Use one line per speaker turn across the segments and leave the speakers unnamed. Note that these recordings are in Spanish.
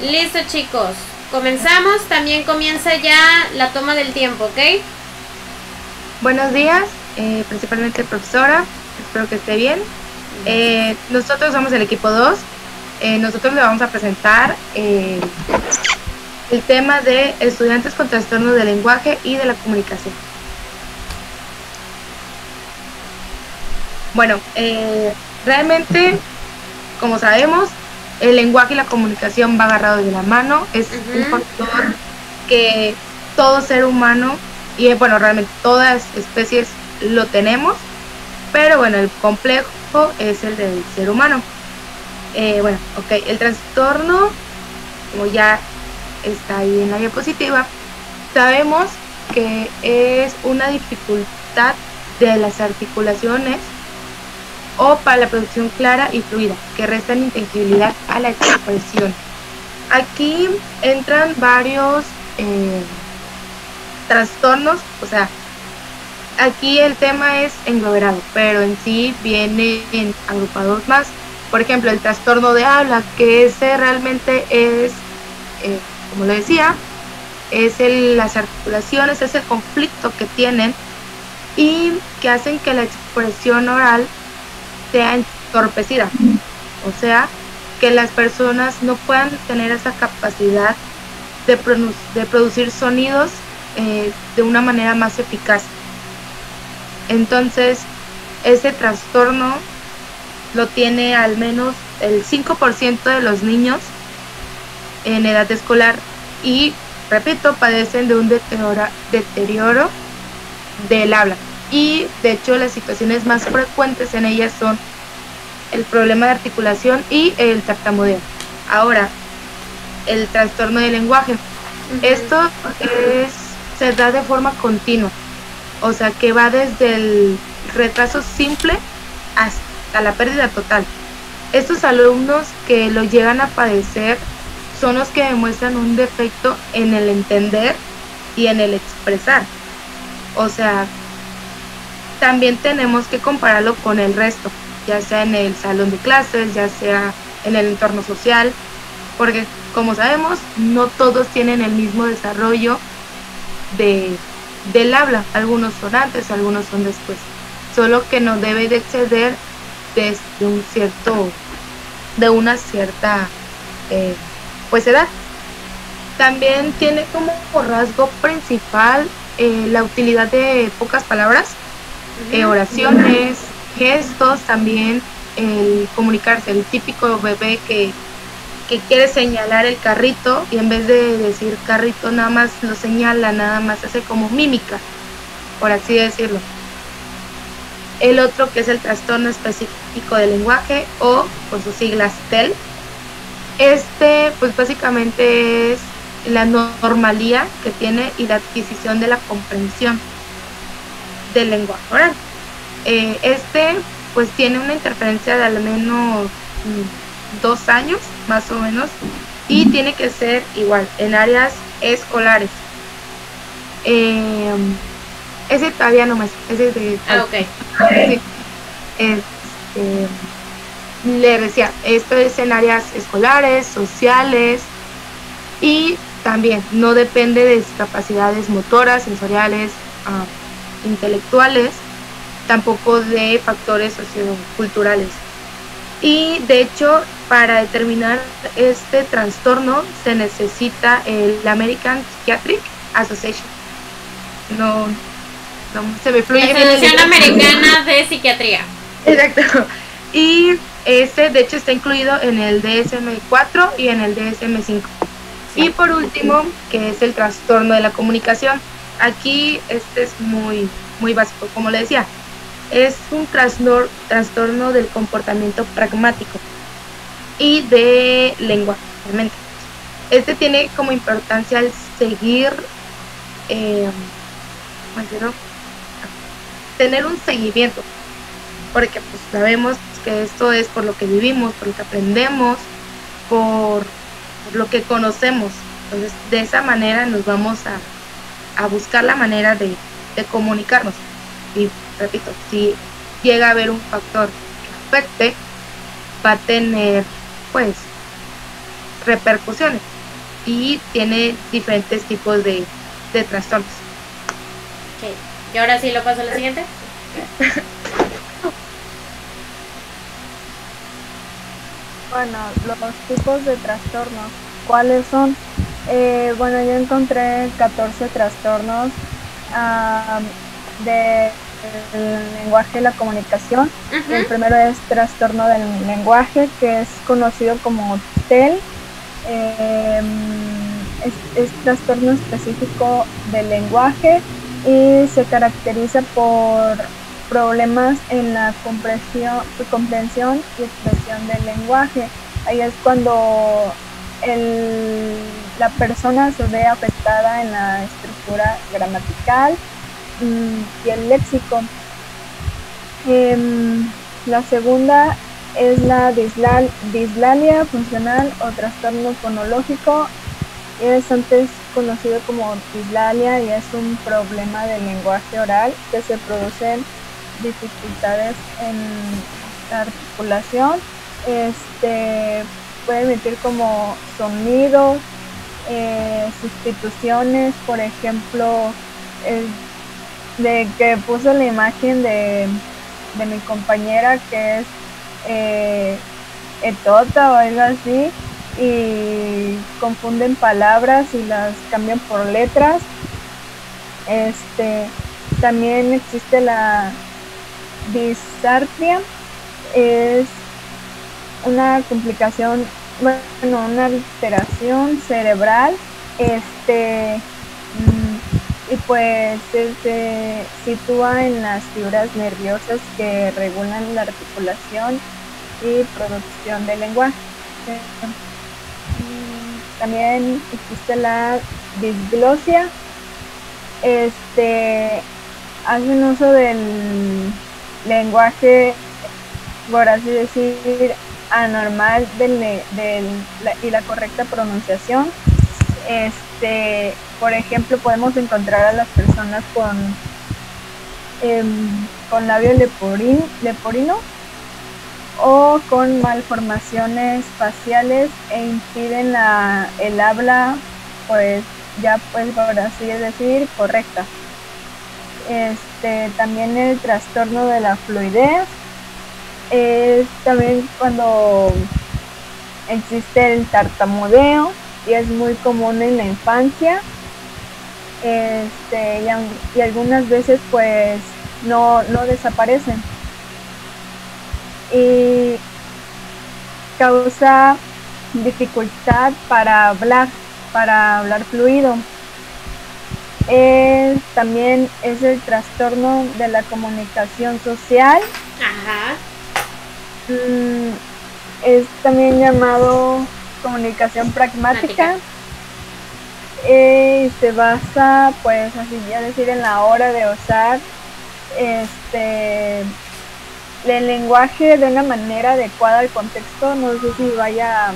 Listo, chicos. Comenzamos. También comienza ya la toma del tiempo, ¿ok?
Buenos días, principalmente profesora, espero que esté bien. Nosotros somos el equipo 2. Nosotros le vamos a presentar el tema de estudiantes con trastornos del lenguaje y de la comunicación. Bueno, realmente, como sabemos, el lenguaje y la comunicación va agarrado de la mano. Es un factor que todo ser humano, y bueno, realmente todas especies lo tenemos, pero bueno, el complejo es el del ser humano. Bueno, ok, el trastorno, como ya está ahí en la diapositiva, sabemos que es una dificultad de las articulaciones o para la producción clara y fluida, que restan inteligibilidad a la expresión. Aquí entran varios trastornos, o sea, aquí el tema es engloberado, pero en sí vienen agrupados más. Por ejemplo, el trastorno de habla, que ese realmente es, como lo decía, es las articulaciones, es el conflicto que tienen y que hacen que la expresión oral sea entorpecida. O sea, que las personas no puedan tener esa capacidad de producir sonidos de una manera más eficaz. Entonces, ese trastorno lo tiene al menos el 5% de los niños en edad escolar y, repito, padecen de un deterioro del habla. Y, de hecho, las situaciones más frecuentes en ellas son el problema de articulación y el tartamudeo. Ahora, el trastorno del lenguaje. Esto se da de forma continua, o sea que va desde el retraso simple hasta la pérdida total. Estos alumnos que lo llegan a padecer son los que demuestran un defecto en el entender y en el expresar. O sea, también tenemos que compararlo con el resto, ya sea en el salón de clases, ya sea en el entorno social, porque como sabemos, no todos tienen el mismo desarrollo del habla. Algunos son antes, algunos son después. Solo que no debe de exceder desde de una cierta pues edad. También tiene como rasgo principal la utilidad de pocas palabras, oraciones, gestos, también el comunicarse, el típico bebé que quiere señalar el carrito y en vez de decir carrito nada más lo señala, nada más hace como mímica, por así decirlo. El otro que es el trastorno específico del lenguaje o por sus siglas TEL. Pues básicamente es la normalía que tiene y la adquisición de la comprensión del lenguaje oral. Pues tiene una interferencia de al menos 2 años más o menos y tiene que ser igual en áreas escolares. Ese todavía no más, ese es de
ok.
Sí. Le decía, esto es en áreas escolares, sociales y también no depende de capacidades motoras, sensoriales, intelectuales, tampoco de factores socioculturales. Y de hecho, para determinar este trastorno se necesita el American Psychiatric Association. No se me fluye
la
bien el
Asociación Americana de Psiquiatría.
Exacto. Y de hecho está incluido en el DSM-4 y en el DSM-5. Y por último, que es el trastorno de la comunicación. Aquí es muy, muy básico, como le decía. Es un trastorno del comportamiento pragmático y de lengua, realmente. Tiene como importancia el seguir, tener un seguimiento, porque pues sabemos que esto es por lo que vivimos, por lo que aprendemos, por lo que conocemos. Entonces, de esa manera nos vamos a buscar la manera de comunicarnos. Y repito, si llega a haber un factor que afecte, va a tener pues repercusiones y tiene diferentes tipos de trastornos.
Ok, y ahora sí lo paso a la siguiente.
Bueno, los tipos de trastornos, ¿cuáles son? Bueno, yo encontré 14 trastornos del lenguaje y la comunicación.
Uh-huh.
El primero es trastorno del lenguaje, que es conocido como TEL. Es trastorno específico del lenguaje y se caracteriza por problemas en la comprensión y expresión del lenguaje. Ahí es cuando la persona se ve afectada en la estructura gramatical y el léxico. La segunda es la dislalia funcional o trastorno fonológico. Es antes conocido como dislalia y es un problema del lenguaje oral que se producen dificultades en la articulación. Puede emitir como sonidos, sustituciones, por ejemplo, de que puso la imagen de mi compañera que es etota o algo así, y confunden palabras y las cambian por letras. También existe la disartria, es una complicación, bueno, una alteración cerebral, y pues se sitúa en las fibras nerviosas que regulan la articulación y producción del lenguaje. También existe la disglosia. Hacen uso del lenguaje, por así decir, anormal y la correcta pronunciación. Por ejemplo, podemos encontrar a las personas con labio leporino o con malformaciones faciales e impiden el habla, pues ya pues por así decir, correcta. También el trastorno de la fluidez es también cuando existe el tartamudeo y es muy común en la infancia, y algunas veces pues no desaparecen y causa dificultad para hablar fluido. También es el trastorno de la comunicación social.
Ajá.
Es también llamado comunicación pragmática. Se basa, pues así ya decir, en la hora de usar el lenguaje de una manera adecuada al contexto. No sé si vaya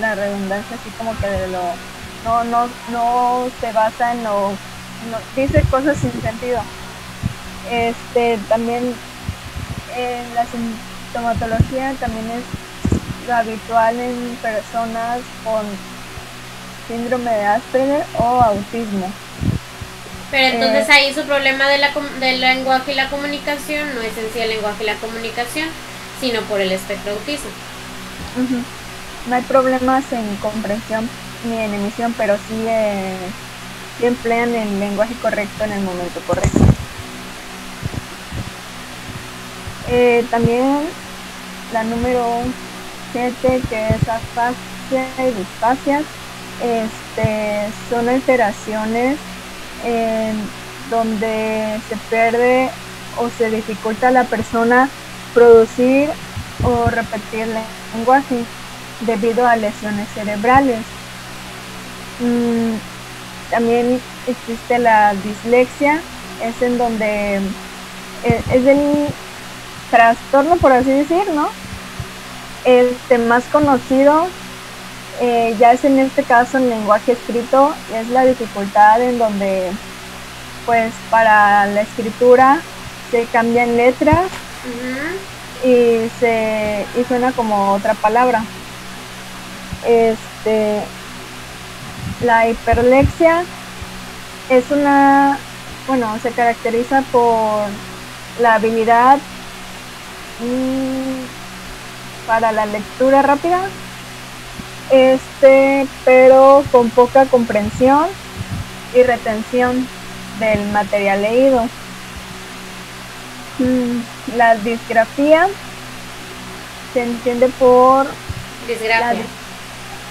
la redundancia, así como que no se basa en dice cosas sin sentido. También la sintomatología también es habitual en personas con síndrome de Asperger o autismo.
Pero entonces ahí su problema del lenguaje y la comunicación no es en sí el lenguaje y la comunicación, sino por el espectro autismo.
Uh-huh. No hay problemas en comprensión ni en emisión, pero sí emplean el lenguaje correcto en el momento correcto. También la número 7, que es afasia y disfasia, son alteraciones donde se pierde o se dificulta a la persona producir o repetir el lenguaje debido a lesiones cerebrales. También existe la dislexia, es en donde es el trastorno, por así decir, ¿no? Más conocido ya es en este caso el lenguaje escrito, es la dificultad en donde pues para la escritura se cambian letras.
Uh-huh.
y suena como otra palabra. La hiperlexia se caracteriza por la habilidad para la lectura rápida, pero con poca comprensión y retención del material leído. La disgrafía se entiende por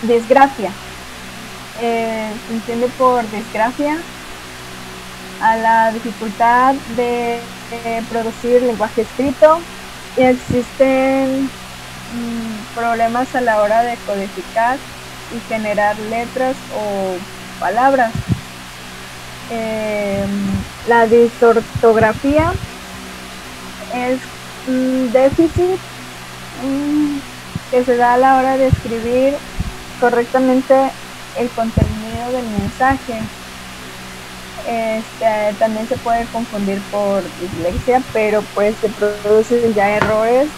disgrafia. Se entiende por disgrafia a la dificultad de producir lenguaje escrito, y existen problemas a la hora de codificar y generar letras o palabras. La disortografía es un déficit que se da a la hora de escribir correctamente el contenido del mensaje. También se puede confundir por dislexia, pero pues se producen ya errores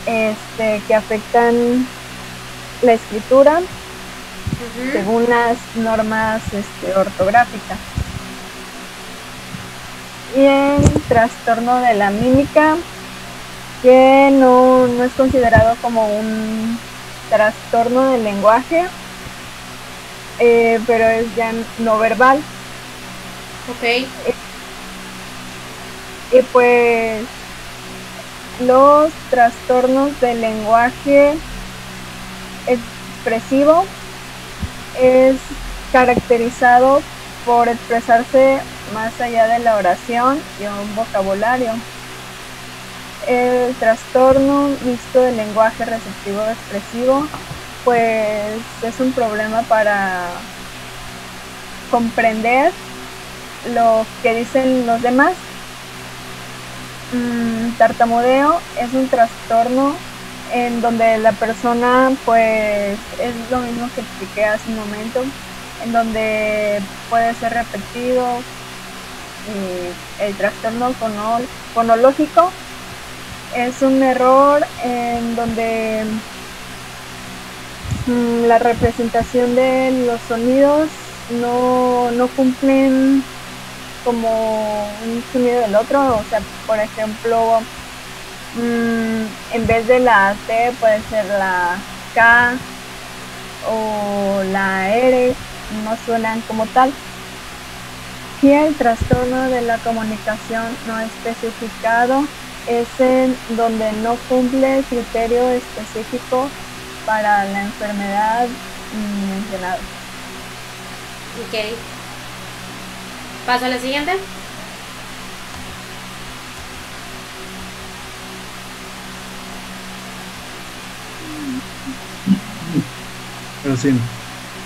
que afectan la escritura según las normas ortográficas. Y el trastorno de la mímica, que no es considerado como un trastorno del lenguaje, pero es ya no verbal.
Ok.
Y pues los trastornos del lenguaje expresivo es caracterizado por expresarse más allá de la oración y un vocabulario. El trastorno mixto del lenguaje receptivo expresivo pues es un problema para comprender lo que dicen los demás. Tartamudeo es un trastorno en donde la persona, pues es lo mismo que expliqué hace un momento, en donde puede ser repetido. El trastorno fonológico es un error en donde la representación de los sonidos no cumplen como un sonido del otro. O sea, por ejemplo, en vez de la T puede ser la K o la R, no suenan como tal. Y el trastorno de la comunicación no especificado es en donde no cumple criterio específico para la enfermedad mencionada.
Ok. ¿Paso a la siguiente?
Así,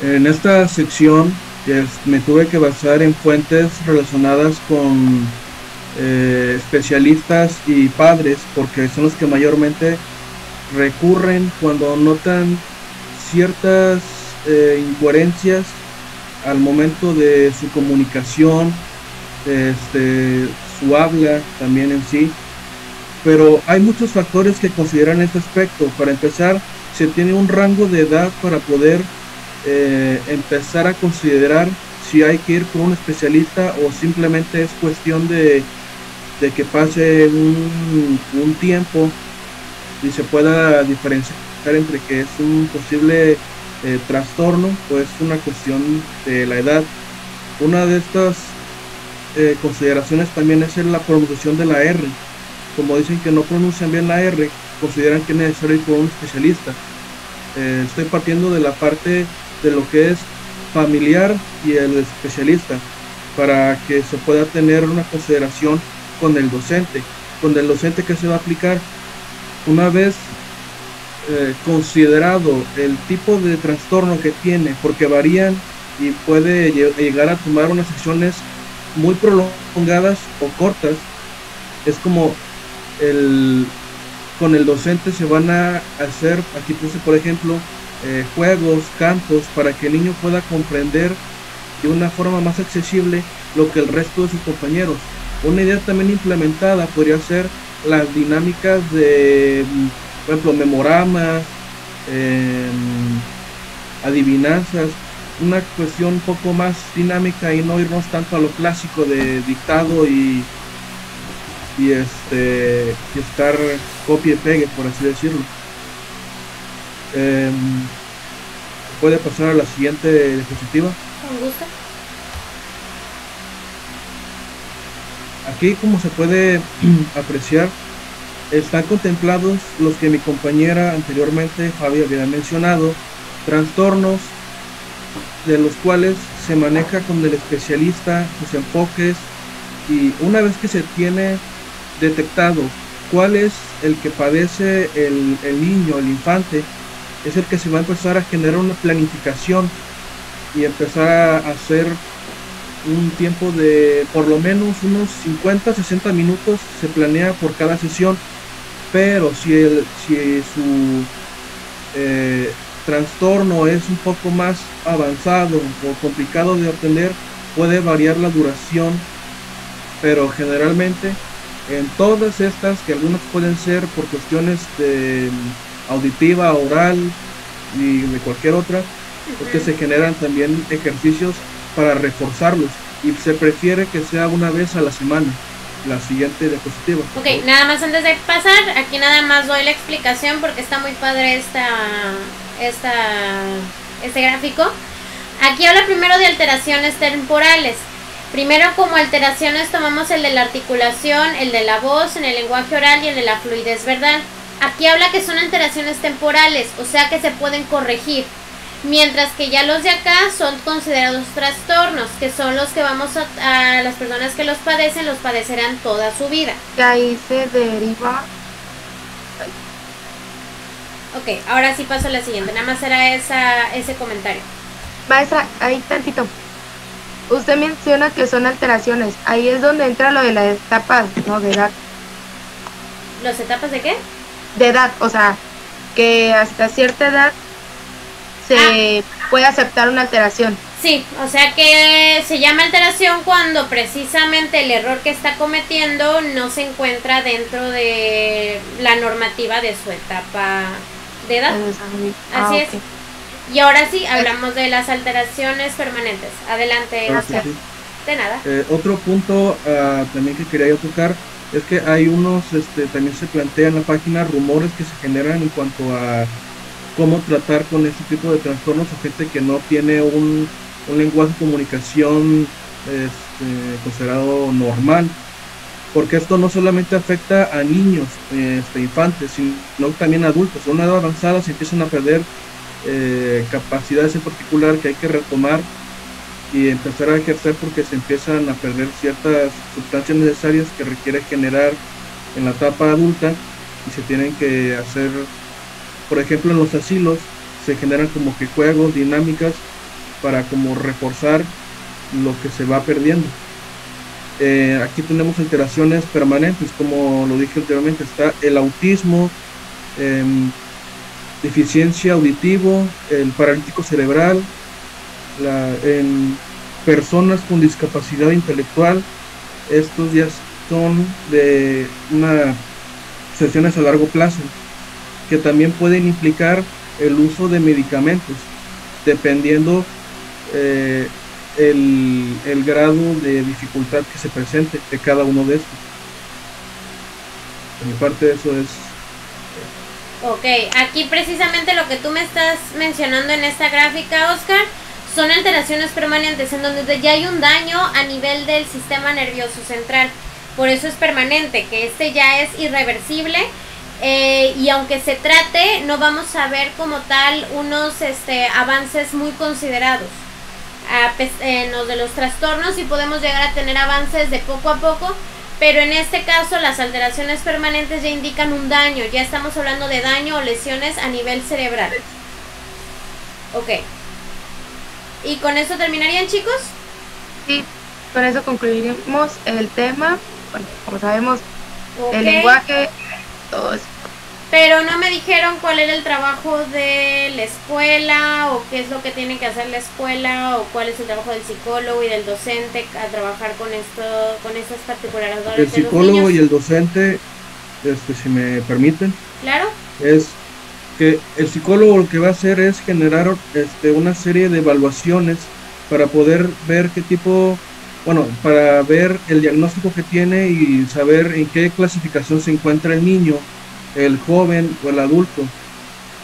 en esta sección me tuve que basar en fuentes relacionadas con especialistas y padres, porque son los que mayormente recurren cuando notan ciertas incoherencias al momento de su comunicación, su habla también en sí. Pero hay muchos factores que consideran este aspecto. Para empezar, se tiene un rango de edad para poder empezar a considerar si hay que ir con un especialista o simplemente es cuestión de que pase un tiempo y se pueda diferenciar entre que es un posible trastorno o es una cuestión de la edad. Una de estas consideraciones también es la pronunciación de la R. Como dicen que no pronuncian bien la R, consideran que es necesario ir con un especialista. Estoy partiendo de la parte de lo que es familiar y el especialista, para que se pueda tener una consideración con el docente. Con el docente que se va a aplicar, una vez considerado el tipo de trastorno que tiene, porque varían y puede llegar a tomar unas sesiones muy prolongadas o cortas. Es como con el docente se van a hacer, aquí puse por ejemplo, juegos, cantos, para que el niño pueda comprender de una forma más accesible lo que el resto de sus compañeros. Una idea también implementada podría ser las dinámicas de, por ejemplo, memoramas, adivinanzas, una cuestión un poco más dinámica y no irnos tanto a lo clásico de dictado y estar copia y pegue, por así decirlo. Puede pasar a la siguiente diapositiva.
Con gusto.
Aquí, como se puede apreciar, están contemplados los que mi compañera anteriormente, Fabi, había mencionado, trastornos de los cuales se maneja con el especialista sus enfoques, y una vez que se tiene detectado cuál es el que padece el niño, el infante, es el que se va a empezar a generar una planificación y empezar a hacer un tiempo de por lo menos unos 50-60 minutos se planea por cada sesión, pero si su trastorno es un poco más avanzado o complicado de atender, puede variar la duración, pero generalmente en todas estas, que algunas pueden ser por cuestiones de auditiva, oral y de cualquier otra, porque se generan también ejercicios para reforzarlos y se prefiere que sea una vez a la semana. La siguiente diapositiva.
Ok, nada más antes de pasar, aquí nada más doy la explicación porque está muy padre este gráfico. Aquí habla primero de alteraciones temporales. Primero, como alteraciones tomamos el de la articulación, el de la voz, en el lenguaje oral y el de la fluidez verbal. Aquí habla que son alteraciones temporales, o sea que se pueden corregir. Mientras que ya los de acá son considerados trastornos, que son los que vamos a las personas que los padecerán toda su vida.
Que ahí se deriva.
Ok, ahora sí paso a la siguiente, nada más era ese comentario.
Maestra, ahí tantito. Usted menciona que son alteraciones. Ahí es donde entra lo de las etapas, ¿no? De edad.
¿Las etapas de qué?
De edad, o sea, que hasta cierta edad se puede aceptar una alteración.
Sí, o sea que se llama alteración cuando precisamente el error que está cometiendo no se encuentra dentro de la normativa de su etapa de edad. Así es. Y ahora sí, hablamos de las alteraciones permanentes. Adelante, Oscar.
Sí.
De nada.
Otro punto también que quería yo tocar es que hay unos, también se plantea en la página rumores que se generan en cuanto a cómo tratar con este tipo de trastornos o gente que no tiene un lenguaje de comunicación considerado normal, porque esto no solamente afecta a niños, infantes, sino también a adultos. A una edad avanzada se empiezan a perder capacidades en particular que hay que retomar y empezar a ejercer, porque se empiezan a perder ciertas sustancias necesarias que requiere generar en la etapa adulta y se tienen que hacer. Por ejemplo, en los asilos se generan como que juegos, dinámicas para como reforzar lo que se va perdiendo. Aquí tenemos alteraciones permanentes, como lo dije anteriormente, está el autismo, deficiencia auditivo, el paralítico cerebral, en personas con discapacidad intelectual. Estos ya son de unas sesiones a largo plazo, que también pueden implicar el uso de medicamentos, dependiendo el grado de dificultad que se presente de cada uno de estos. Por mi parte, eso es.
Ok, aquí precisamente lo que tú me estás mencionando en esta gráfica, Oscar, son alteraciones permanentes en donde ya hay un daño a nivel del sistema nervioso central. Por eso es permanente, que ya es irreversible. Y aunque se trate, no vamos a ver como tal unos avances muy considerados. En los de los trastornos sí podemos llegar a tener avances de poco a poco, pero en este caso las alteraciones permanentes ya indican un daño, ya estamos hablando de daño o lesiones a nivel cerebral. Ok. ¿Y con eso terminarían, chicos?
Sí, con eso concluiremos el tema. Bueno, como sabemos,
Okay.
El lenguaje, todo eso.
Pero no me dijeron cuál era el trabajo de la escuela o qué es lo que tiene que hacer la escuela o cuál es el trabajo del psicólogo y del docente a trabajar con estas particularidades.
El psicólogo y el docente, si me permiten,
claro,
es que el psicólogo lo que va a hacer es generar una serie de evaluaciones para poder ver qué tipo, bueno, para ver el diagnóstico que tiene y saber en qué clasificación se encuentra el niño, el joven o el adulto.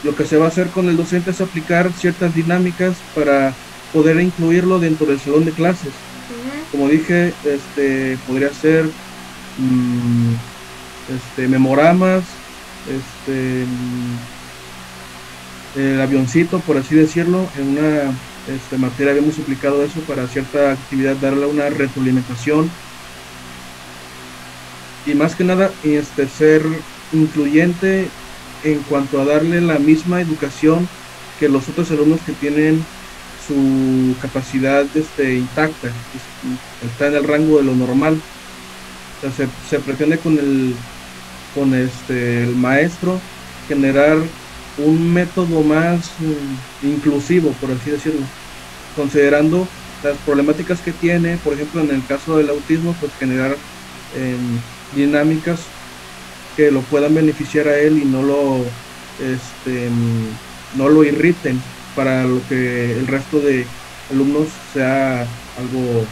Lo que se va a hacer con el docente es aplicar ciertas dinámicas para poder incluirlo dentro del salón de clases. Como dije, podría ser memoramas, el avioncito, por así decirlo. En una materia habíamos aplicado eso para cierta actividad, darle una retroalimentación y más que nada ser incluyente en cuanto a darle la misma educación que los otros alumnos que tienen su capacidad intacta, está en el rango de lo normal. O sea, se pretende con el maestro generar un método más inclusivo, por así decirlo, considerando las problemáticas que tiene. Por ejemplo, en el caso del autismo, pues generar dinámicas que lo puedan beneficiar a él y no lo irriten, para lo que el resto de alumnos sea algo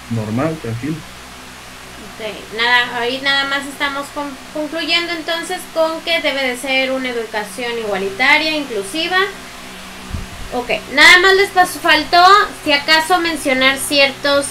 normal, tranquilo.
Okay. Nada más estamos concluyendo entonces con que debe de ser una educación igualitaria, inclusiva. Ok, nada más les faltó, si acaso, mencionar ciertos